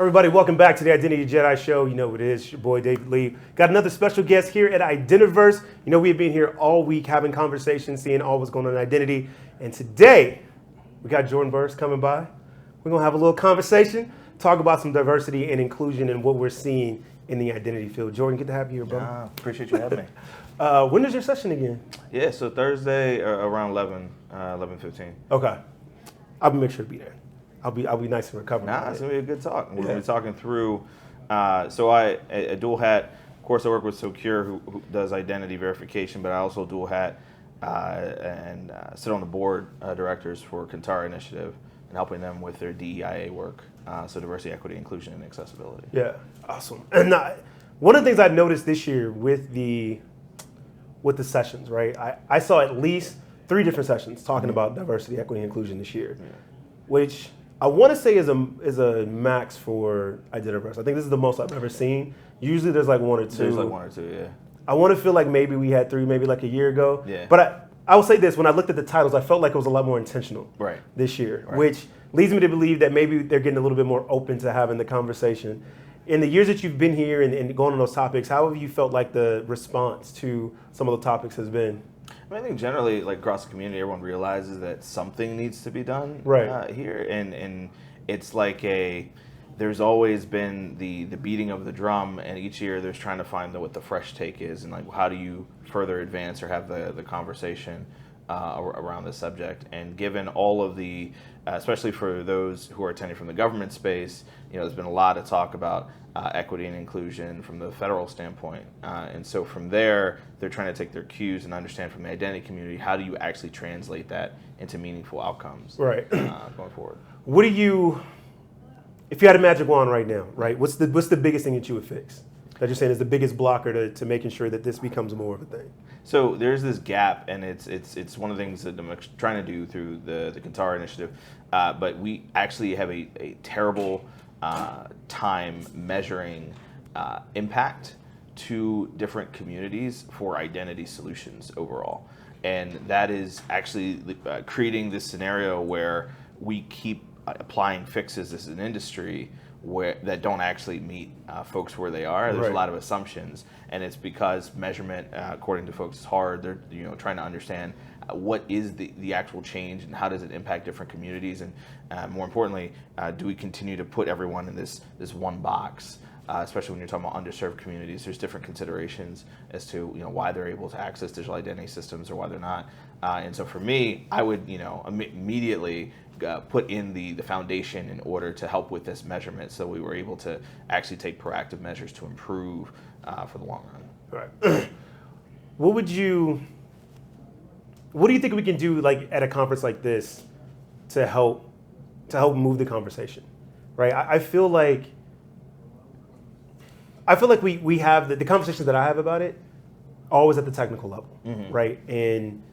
Everybody, welcome back to the Identity Jedi show. You know what it is, your boy David Lee. Got another special guest here at Identiverse. You know, we've been here all week having conversations, seeing all what's going on in identity. And today, we got Jordan Burris coming by. We're going to have a little conversation, talk about some diversity and inclusion and what we're seeing in the identity field. Jordan, good to have you here, bro. Appreciate you having me. When is your session again? Yeah, so Thursday around 11:15. Okay. I'll make sure to be there. I'll be nice and recovered. It's gonna be a good talk. We're gonna be talking through. So I a dual hat. Of course, I work with Secure, who does identity verification, but I also dual hat and sit on the board directors for 𝗠𝗏𝗏 initiative and helping them with their DEIA work. So diversity, equity, inclusion, and accessibility. Yeah, awesome. And one of the things I've noticed this year with the sessions, right? I saw at least 3 different sessions talking about diversity, equity, and inclusion this year, which I want to say is a max for Identiverse. I think this is the most I've ever seen. Usually there's like 1 or 2. There's like 1 or 2, yeah. I want to feel like maybe we had 3, maybe like a year ago. Yeah. But I will say this, when I looked at the titles, I felt like it was a lot more intentional this year, which leads me to believe that maybe they're getting a little bit more open to having the conversation. In the years that you've been here and going on those topics, how have you felt like the response to some of the topics has been? I think generally, like across the community, everyone realizes that something needs to be done here, and it's like there's always been the beating of the drum, and each year there's trying to find what the fresh take is, and like how do you further advance or have the conversation around the subject. And given all of the, especially for those who are attending from the government space, there's been a lot of talk about equity and inclusion from the federal standpoint. And so from there, they're trying to take their cues and understand from the identity community, how do you actually translate that into meaningful outcomes going forward. What do you, if you had a magic wand right now, right, what's the biggest thing that you would fix? That you're saying is the biggest blocker to making sure that this becomes more of a thing? So there's this gap, and it's one of the things that I'm trying to do through the 𝗠𝗏𝗏 initiative, but we actually have a terrible time measuring impact to different communities for identity solutions overall. And that is actually creating this scenario where we keep applying fixes as an industry that don't actually meet folks where they are. There's a lot of assumptions, and it's because measurement, according to folks, is hard. They're trying to understand what is the actual change and how does it impact different communities, and more importantly, do we continue to put everyone in this one box? Especially when you're talking about underserved communities, there's different considerations as to why they're able to access digital identity systems or why they're not. And so for me, I would immediately put in the foundation in order to help with this measurement, so we were able to actually take proactive measures to improve for the long run. Right. What do you think we can do like at a conference like this to help move the conversation? Right. I feel like we have the conversations that I have about it always at the technical level, right? And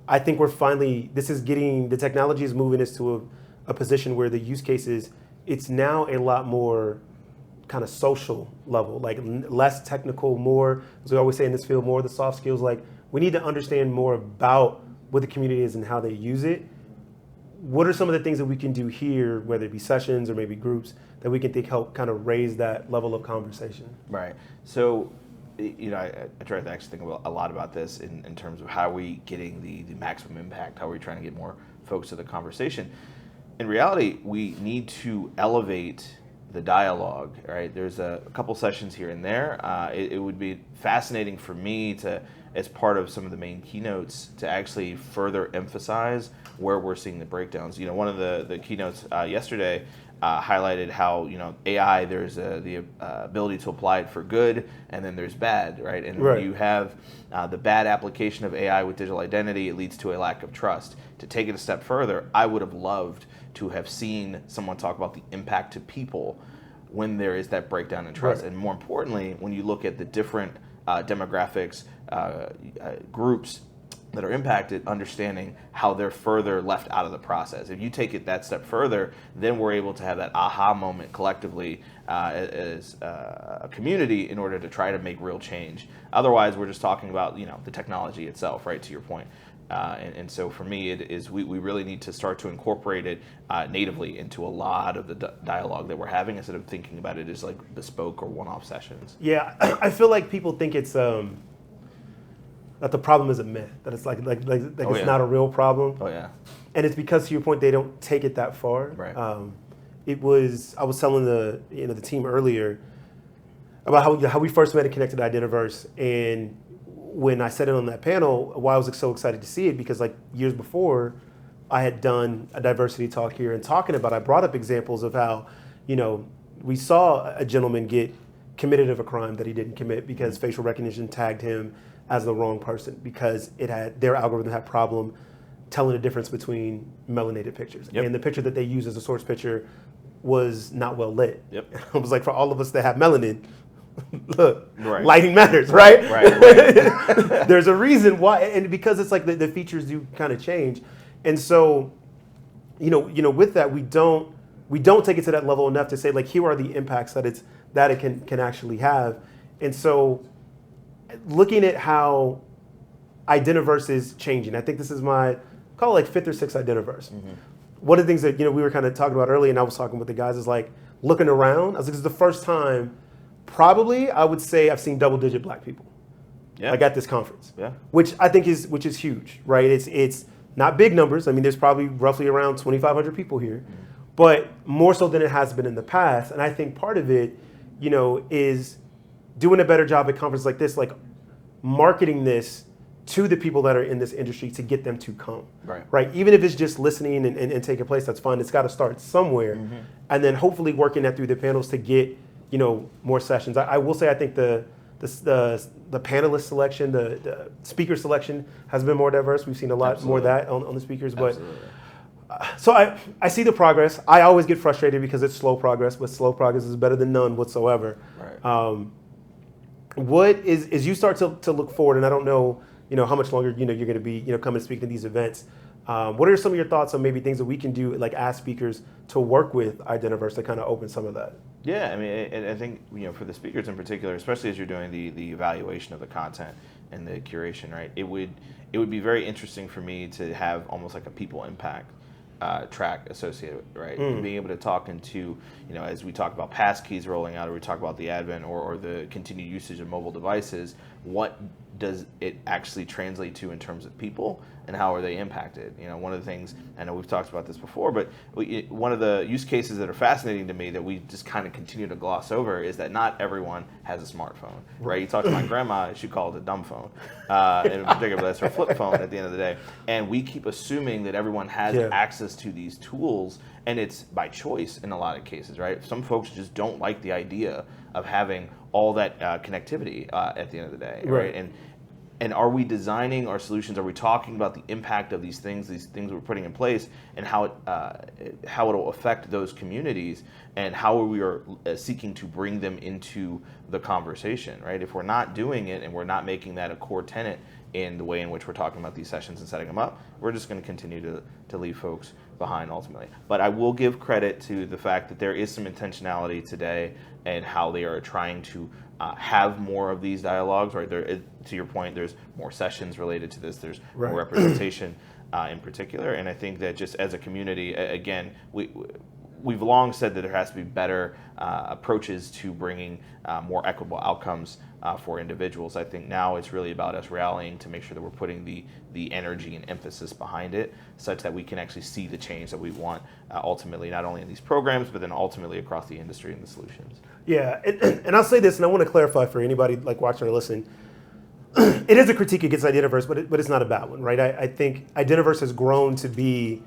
I think we're finally, the technology is moving us to a position where the use cases, it's now a lot more kind of social level, like less technical, more, as we always say in this field, more of the soft skills. Like we need to understand more about what the community is and how they use it. What are some of the things that we can do here, whether it be sessions or maybe groups, that we can think help kind of raise that level of conversation? Right. So, I try to actually think a lot about this in terms of how are we getting the maximum impact, how are we trying to get more folks to the conversation. In reality, we need to elevate the dialogue, right? There's a couple sessions here and there. It would be fascinating for me to, as part of some of the main keynotes, to actually further emphasize where we're seeing the breakdowns. One of the keynotes yesterday highlighted how AI, there's the ability to apply it for good, and then there's bad, right? And when you have the bad application of AI with digital identity, it leads to a lack of trust. To take it a step further, I would have loved to have seen someone talk about the impact to people when there is that breakdown in trust. And more importantly, when you look at the different demographics, groups that are impacted, understanding how they're further left out of the process. If you take it that step further, then we're able to have that aha moment collectively as a community in order to try to make real change. Otherwise, we're just talking about the technology itself, right, to your point. And so for me, it is we really need to start to incorporate it natively into a lot of the dialogue that we're having instead of thinking about it as like bespoke or one-off sessions. Yeah, I feel like people think it's that the problem is a myth, that it's like it's not a real problem. Oh yeah. And it's because, to your point, they don't take it that far. Right. I was telling the team earlier about how we first met and connected to Identiverse, and when I said it on that panel, why I was so excited to see it, because like years before, I had done a diversity talk here and I brought up examples of how, we saw a gentleman get committed of a crime that he didn't commit because facial recognition tagged him as the wrong person because their algorithm had problem telling the difference between melanated pictures. Yep. And the picture that they used as a source picture was not well lit. Yep. I was like, for all of us that have melanin, look, right. Lighting matters, right? Right. There's a reason why, and because it's like the features do kind of change. And so, with that, we don't take it to that level enough to say, like, here are the impacts that it can actually have. And so, looking at how Identiverse is changing, I think this is call it like fifth or sixth Identiverse. Mm-hmm. One of the things that we were kind of talking about earlier, and I was talking with the guys, is like looking around. I was like, this is the first time, probably, I would say I've seen double-digit Black people, like at this conference, which I think is huge, right? It's not big numbers. I mean, there's probably roughly around 2,500 people here, but more so than it has been in the past. And I think part of it, is doing a better job at conferences like this, like marketing this to the people that are in this industry to get them to come, right? Even if it's just listening and taking place, that's fine. It's got to start somewhere, and then hopefully working that through the panels to get more sessions. I will say I think the panelist selection, the speaker selection has been more diverse. We've seen a lot more of that on the speakers, but so I see the progress. I always get frustrated because it's slow progress, but slow progress is better than none whatsoever. Right. What is you start to look forward, and I don't know how much longer you're going to be coming to speak to these events. What are some of your thoughts on maybe things that we can do, like as speakers, to work with Identiverse to kind of open some of that? Yeah, I mean, I think for the speakers in particular, especially as you're doing the evaluation of the content and the curation, right? It would be very interesting for me to have almost like a people impact track associated with it, right? And being able to talk into, as we talk about passkeys rolling out, or we talk about the advent or the continued usage of mobile devices, what does it actually translate to in terms of people, and how are they impacted? One of the things, I know we've talked about this before, but one of the use cases that are fascinating to me that we just kind of continue to gloss over is that not everyone has a smartphone, right? You talk to my grandma, she called it a dumb phone, and in particular, that's her flip phone at the end of the day. And we keep assuming that everyone has access to these tools, and it's by choice in a lot of cases, right? Some folks just don't like the idea of having all that connectivity at the end of the day, right? And are we designing our solutions? Are we talking about the impact of these things we're putting in place, and how it'll affect those communities, and how we are seeking to bring them into the conversation, right? If we're not doing it and we're not making that a core tenet in the way in which we're talking about these sessions and setting them up, we're just going to continue to leave folks behind ultimately. But I will give credit to the fact that there is some intentionality today and how they are trying to have more of these dialogues, right? To your point, there's more sessions related to this. There's more representation in particular. And I think that just as a community, again, we've long said that there has to be better approaches to bringing more equitable outcomes for individuals. I think now it's really about us rallying to make sure that we're putting the energy and emphasis behind it, such that we can actually see the change that we want ultimately, not only in these programs, but then ultimately across the industry and the solutions. Yeah, and I'll say this, and I want to clarify for anybody like watching or listening. It is a critique against Identiverse, but it's not a bad one, right? I think Identiverse has grown to be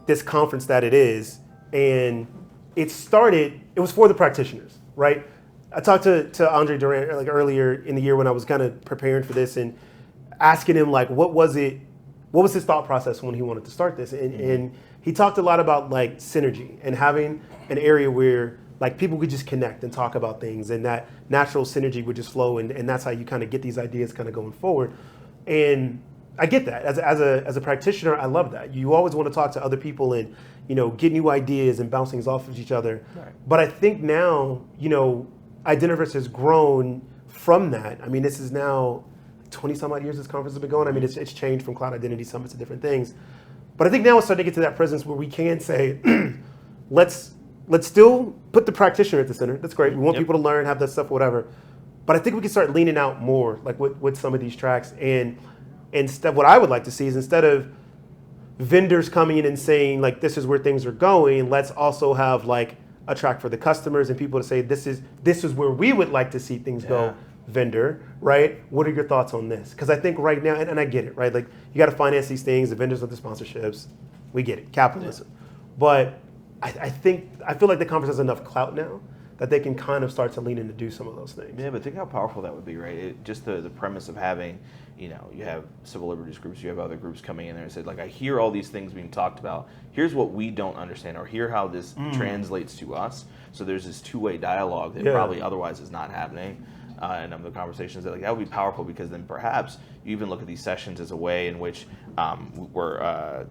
this conference that it is, and it was for the practitioners, right? I talked to Andre Durant like earlier in the year when I was kind of preparing for this and asking him like, what was his thought process when he wanted to start this? And he talked a lot about like synergy and having an area where like people could just connect and talk about things, and that natural synergy would just flow, and that's how you kind of get these ideas kind of going forward. And I get that. As a practitioner, I love that. You always want to talk to other people and, get new ideas and bounce things off of each other. Right. But I think now, Identiverse has grown from that. I mean, this is now 20 some odd years this conference has been going. I mean, it's changed from cloud identity summits to different things. But I think now it's starting to get to that presence where we can say, let's still put the practitioner at the center. That's great. We want people to learn, have that stuff, whatever. But I think we can start leaning out more, like with some of these tracks. And instead, what I would like to see is instead of vendors coming in and saying, like, this is where things are going, let's also have like a track for the customers and people to say, this is where we would like to see things go, vendor, right? What are your thoughts on this? Because I think right now, and I get it, right? Like, you got to finance these things, the vendors with the sponsorships. We get it, capitalism. But I feel like the conference has enough clout now that they can kind of start to lean in to do some of those things. Yeah, but think how powerful that would be, right? Just the premise of having, you have civil liberties groups, you have other groups coming in there and said, like, I hear all these things being talked about. Here's what we don't understand, or hear how this translates to us. So there's this two-way dialogue that probably otherwise is not happening. And the conversations that would be powerful, because then perhaps you even look at these sessions as a way in which we're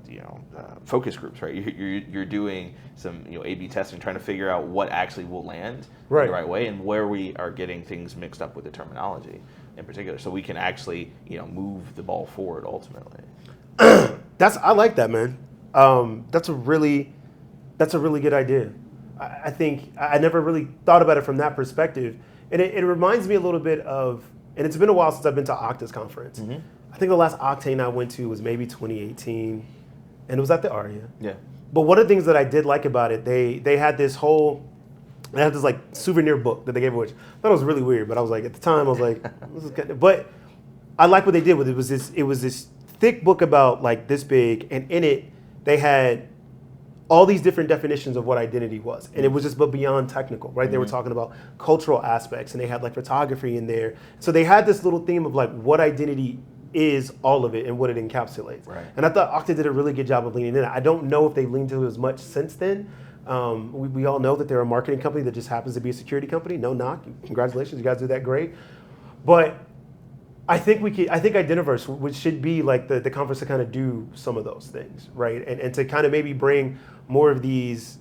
focus groups, right? You're doing some A/B testing, trying to figure out what actually will land in the right way and where we are getting things mixed up with the terminology in particular, so we can actually move the ball forward ultimately. I like that, man. That's a really good idea. I think I never really thought about it from that perspective. And it reminds me a little bit of, and it's been a while since I've been to Okta's conference. Mm-hmm. I think the last Octane I went to was maybe 2018, and it was at the Aria. Yeah. But one of the things that I did like about it, they had this like souvenir book that they gave away. I thought it was really weird, but I was like, at the time, I was like, this is kind of, but I like what they did with it. It was this thick book about like this big, and in it, they had all these different definitions of what identity was. And it was just but beyond technical, right? Mm-hmm. They were talking about cultural aspects, and they had like photography in there. So they had this little theme of like what identity is, all of it, and what it encapsulates. Right. And I thought Okta did a really good job of leaning in. I don't know if they've leaned into it as much since then. We all know that they're a marketing company that just happens to be a security company. No knock. Congratulations, you guys do that great. But I think Identiverse, which should be like the conference to kind of do some of those things, right? And to kind of maybe bring more of these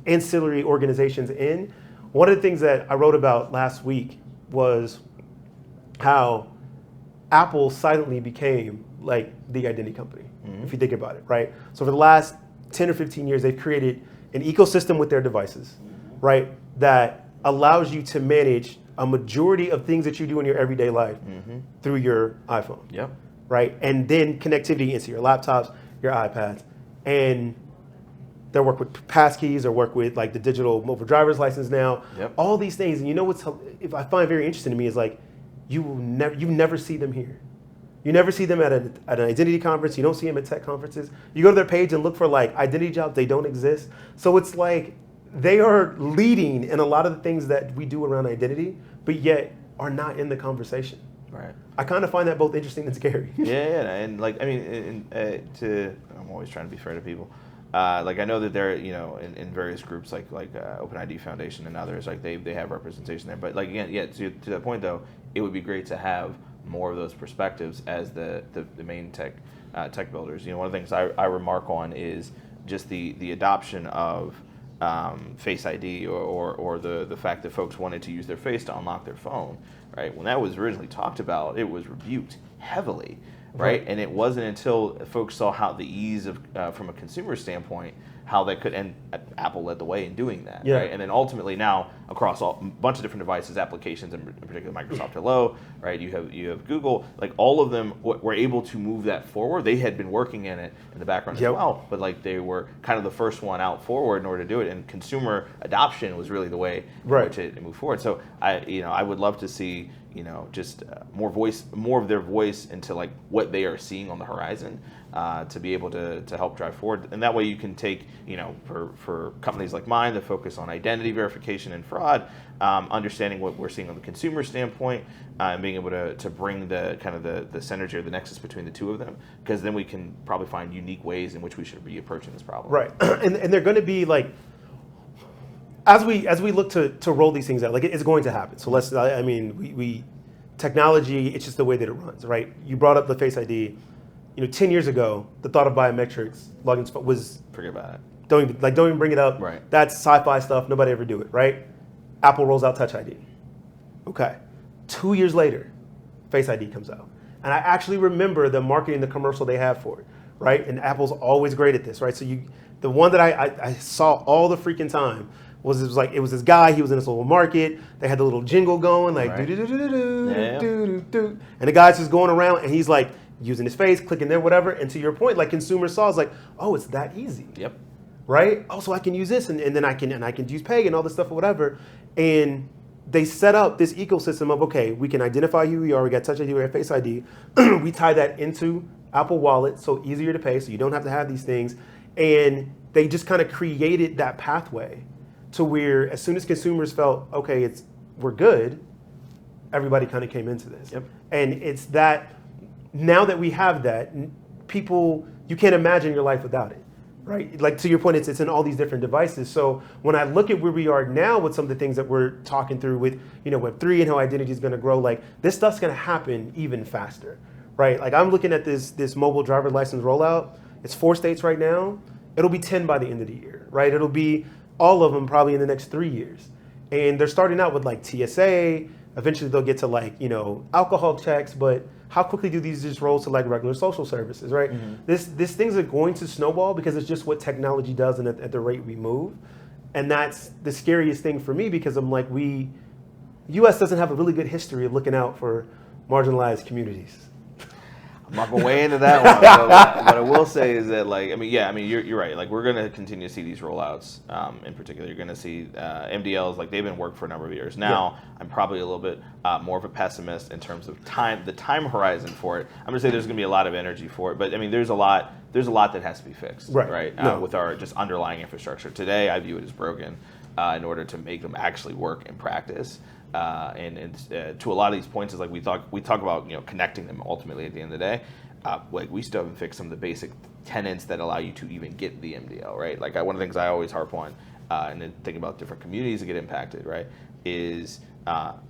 ancillary organizations in. One of the things that I wrote about last week was how Apple silently became like the identity company, if you think about it, right? So for the last 10 or 15 years, they've created an ecosystem with their devices, right? That allows you to manage a majority of things that you do in your everyday life through your iPhone, right? And then connectivity into your laptops, your iPads, and they'll work with passkeys or work with like the digital mobile driver's license now. All these things, and what's if I find very interesting to me is like you never see them here. You never see them at an identity conference. You don't see them at tech conferences. You go to their page and look for like identity jobs. They don't exist. So it's like they are leading in a lot of the things that we do around identity, but yet are not in the conversation. Right. I kind of find that both interesting and scary. And like, I mean, I'm always trying to be fair to people. Like I know that they're, in various groups like OpenID Foundation and others, like they have representation there. But like again, to that point though, it would be great to have more of those perspectives as the main tech builders. One of the things I remark on is just the adoption of Face ID or the fact that folks wanted to use their face to unlock their phone, right? When that was originally talked about, it was rebuked heavily, right? And it wasn't until folks saw how the ease of, from a consumer standpoint, how they could, and Apple led the way in doing that, right? And then ultimately now across a bunch of different devices, applications, in particular Microsoft Hello, right? You have Google, like all of them were able to move that forward. They had been working in it in the background as well, but like they were kind of the first one out forward in order to do it, and consumer adoption was really the way in which it moved forward. So I would love to see just more of their voice into like what they are seeing on the horizon, to be able to help drive forward. And that way you can take, for companies like mine that focus on identity verification and fraud, understanding what we're seeing on the consumer standpoint, and being able to bring the kind of the synergy or the nexus between the two of them, because then we can probably find unique ways in which we should be approaching this problem. Right, and they're going to be like, as we look to roll these things out, like it's going to happen. So technology, it's just the way that it runs, right? You brought up the Face ID. 10 years ago, the thought of biometrics logins was Forget about it. don't even bring it up. Right. That's sci-fi stuff. Nobody ever do it, right? Apple rolls out Touch ID. Okay. 2 years later, Face ID comes out. And I actually remember the marketing, the commercial they have for it, right? And Apple's always great at this, right? So the one that I saw all the freaking time was it was this guy, he was in this little market, they had the little jingle going, like Right. do-do-do-do-do-do-do-do. And the guy's just going around and he's like using his face, clicking there, whatever. And to your point, like consumers saw, it's like, oh, it's that easy. Yep. Right? Oh, so I can use this and then I can use pay and all this stuff or whatever. And they set up this ecosystem of, okay, we can identify who you are, we got Touch ID, we got Face ID. We tie that into Apple Wallet, so easier to pay, so you don't have to have these things. And they just kind of created that pathway to where as soon as consumers felt, okay, we're good, everybody kind of came into this. Yep. And it's that, now that we have that, people, you can't imagine your life without it, right? Like to your point, it's in all these different devices. So when I look at where we are now with some of the things that we're talking through with, Web3 and how identity is going to grow, like this stuff's going to happen even faster, right? Like I'm looking at this mobile driver license rollout. It's 4 states right now. It'll be 10 by the end of the year, right? It'll be all of them probably in the next 3 years. And they're starting out with like TSA. Eventually they'll get to like, alcohol checks, but how quickly do these just roll to like regular social services, right? Mm-hmm. These things are going to snowball because it's just what technology does and at the rate we move. And that's the scariest thing for me because I'm like, U.S. doesn't have a really good history of looking out for marginalized communities. I'm not going to weigh into that one. But what I will say is that, you're right. Like, we're going to continue to see these rollouts. In particular, you're going to see MDLs, like, they've been worked for a number of years. Now, yeah. I'm probably a little bit more of a pessimist in terms of the time horizon for it. I'm going to say there's going to be a lot of energy for it. But, there's a lot that has to be fixed, right? With our just underlying infrastructure. Today, I view it as broken in order to make them actually work in practice. And to a lot of these points is like we talk about connecting them ultimately at the end of the day. Like we still haven't fixed some of the basic tenets that allow you to even get the MDL, right? Like one of the things I always harp on, and then thinking about different communities that get impacted, right, is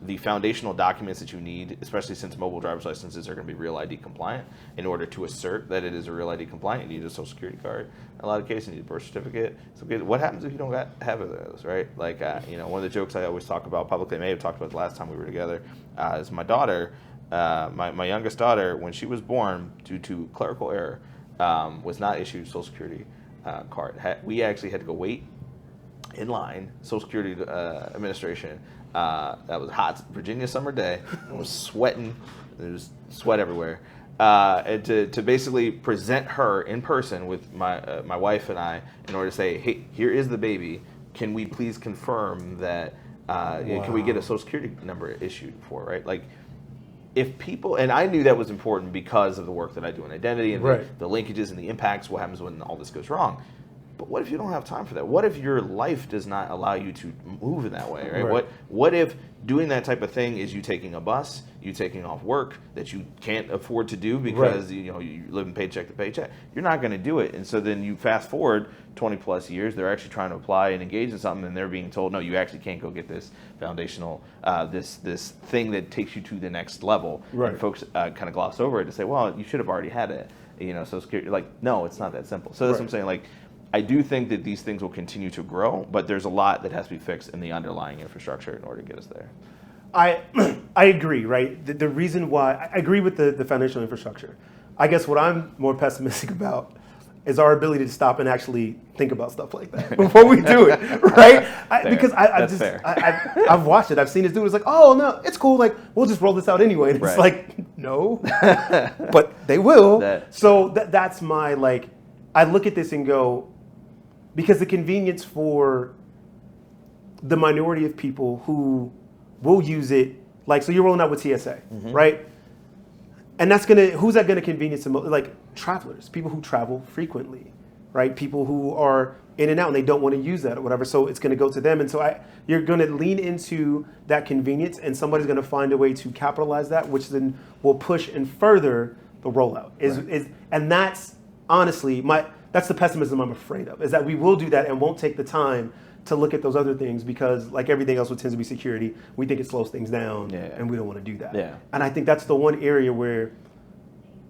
the foundational documents that you need, especially since mobile driver's licenses are going to be Real ID compliant. In order to assert that it is a Real ID compliant, you need a Social Security card. In a lot of cases, you need a birth certificate. So what happens if you don't have those, right? Like, one of the jokes I always talk about publicly, I may have talked about the last time we were together, is my daughter, my youngest daughter, when she was born, due to clerical error, was not issued a Social Security card. We actually had to go wait in line, Social Security Administration. That was a hot Virginia summer day. I was sweating. There was sweat everywhere. And to basically present her in person with my wife and I in order to say, hey, here is the baby. Can we please confirm that, can we get a Social Security number issued for, right? Like, if people, and I knew that was important because of the work that I do in identity and the linkages and the impacts, what happens when all this goes wrong. But what if you don't have time for that? What if your life does not allow you to move in that way, right? What if doing that type of thing is you taking a bus, you taking off work that you can't afford to do because you live in paycheck to paycheck? You're not going to do it. And so then you fast forward 20 plus years, they're actually trying to apply and engage in something, and they're being told, no, you actually can't go get this foundational, this thing that takes you to the next level. Right. And folks kind of gloss over it to say, well, you should have already had it. So like, no, it's not that simple. So that's what I'm saying. Like, I do think that these things will continue to grow, but there's a lot that has to be fixed in the underlying infrastructure in order to get us there. I agree, right? The reason why, I agree with the foundational infrastructure. I guess what I'm more pessimistic about is our ability to stop and actually think about stuff like that before we do it, right? Because I've watched it. I've seen this dude. It's like, oh, no, it's cool. Like, we'll just roll this out anyway. And it's like, no, but they will. So that's my, like, I look at this and go, because the convenience for the minority of people who will use it, like, so you're rolling out with TSA, right? And who's that gonna convenience the most? Like, travelers, people who travel frequently, right? People who are in and out and they don't want to use that or whatever, so it's gonna go to them. And so you're gonna lean into that convenience and somebody's gonna find a way to capitalize that, which then will push and further the rollout. And that's honestly, that's the pessimism I'm afraid of, is that we will do that and won't take the time to look at those other things because, like everything else, what tends to be security, we think it slows things down, and we don't want to do that. Yeah. And I think that's the one area where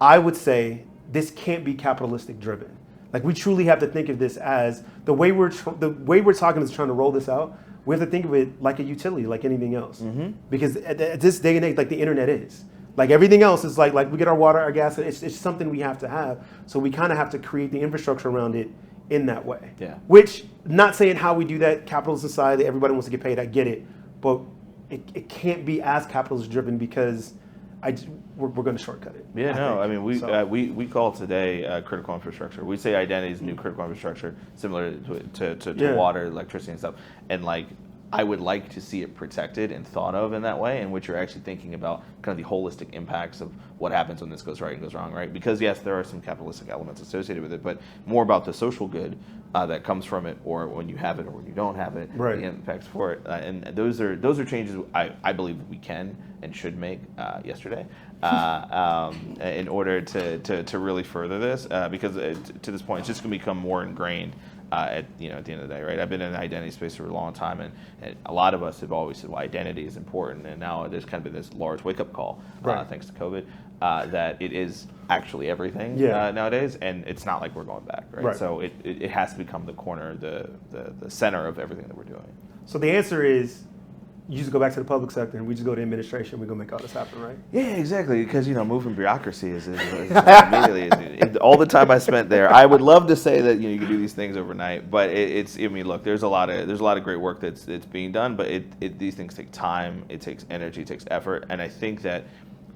I would say this can't be capitalistic driven. Like we truly have to think of this as the way we're talking is trying to roll this out. We have to think of it like a utility, like anything else. Because at this day and age, like the internet is. Like everything else is like we get our water, our gas, it's something we have to have. So we kind of have to create the infrastructure around it in that way. Yeah. Which, not saying how we do that, capitalist society, everybody wants to get paid, I get it. But it can't be as capitalist driven because we're going to shortcut it. Yeah, I mean, we call today critical infrastructure. We say identity is new critical infrastructure, similar to water, electricity, and stuff. And like, I would like to see it protected and thought of in that way, in which you're actually thinking about kind of the holistic impacts of what happens when this goes right and goes wrong, right? Because yes, there are some capitalistic elements associated with it, but more about the social good that comes from it, or when you have it or when you don't have it, the impacts for it. And those are changes I believe we can and should make yesterday in order to really further this, because to this point, it's just going to become more ingrained. At the end of the day, right? I've been in the identity space for a long time, and a lot of us have always said, well, identity is important, and now there's kind of been this large wake-up call, thanks to COVID, that it is actually everything nowadays, and it's not like we're going back, right? So it has to become the corner, the center of everything that we're doing. So the answer is, you just go back to the public sector and we just go to administration, we're going to make all this happen, right? Yeah, exactly, because, moving bureaucracy is immediately, all the time I spent there. I would love to say that, you can do these things overnight, but look, there's a lot of great work that's being done, but these things take time, it takes energy, it takes effort, and I think that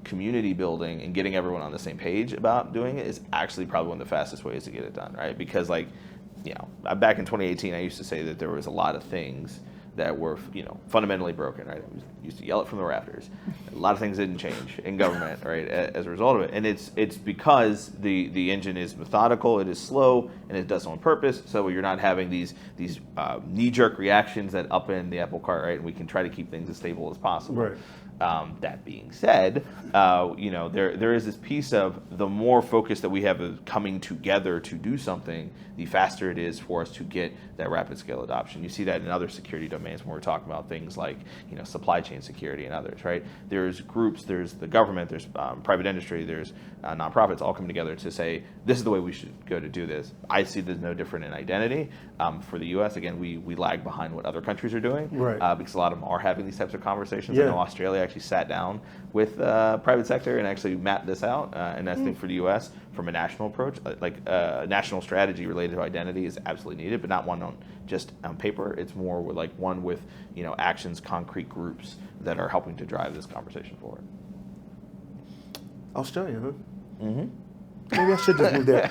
community building and getting everyone on the same page about doing it is actually probably one of the fastest ways to get it done, right? Because back in 2018, I used to say that there was a lot of things that were, fundamentally broken, right? We used to yell it from the rafters. A lot of things didn't change in government, right, as a result of it. And it's because the engine is methodical, it is slow, and it does it on purpose. So you're not having these knee-jerk reactions that upend the apple cart, right? And we can try to keep things as stable as possible. Right. That being said, there is this piece of the more focus that we have of coming together to do something, the faster it is for us to get that rapid scale adoption. You see that in other security domains when we're talking about things like supply chain security and others, right? There's groups, there's the government, there's private industry, there's nonprofits all coming together to say this is the way we should go to do this. I see this no different in identity. For the U.S., again, we lag behind what other countries are doing, right? Because a lot of them are having these types of conversations. I know Australia actually sat down with private sector and actually mapped this out, and I think for the U.S., from a national approach, like national strategy related to identity is absolutely needed, but not one on just on paper. It's more with one with actions, concrete groups that are helping to drive this conversation forward. Australia, huh? Mm-hmm. Maybe I should just move there.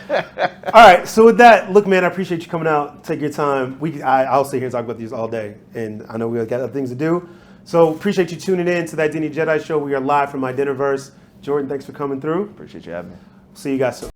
All right, so with that, look, man, I appreciate you coming out, take your time. I'll sit here and talk about these all day, and I know we got other things to do. So appreciate you tuning in to the Identity Jedi Show. We are live from Identiverse. Jordan, thanks for coming through. Appreciate you having me. See you guys soon.